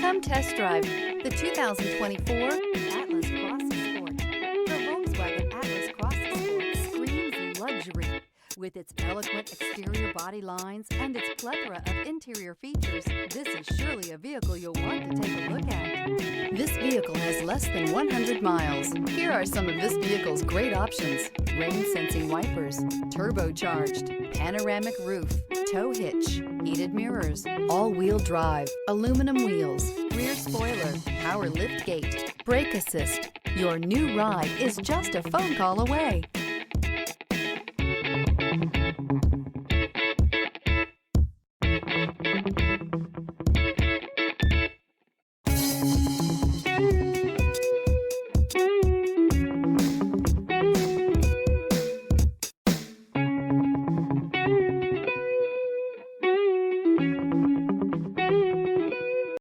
Come test drive the 2024 Atlas Cross Sport. The Volkswagen Atlas Cross Sport screams luxury. With its eloquent exterior body lines and its plethora of interior features, this is surely a vehicle you'll want to take a look at. This vehicle has less than 100 miles. Here are some of this vehicle's great options: rain-sensing wipers, turbocharged, panoramic roof, tow hitch, heated mirrors, all-wheel drive, aluminum wheels, rear spoiler, power liftgate, brake assist. Your new ride is just a phone call away.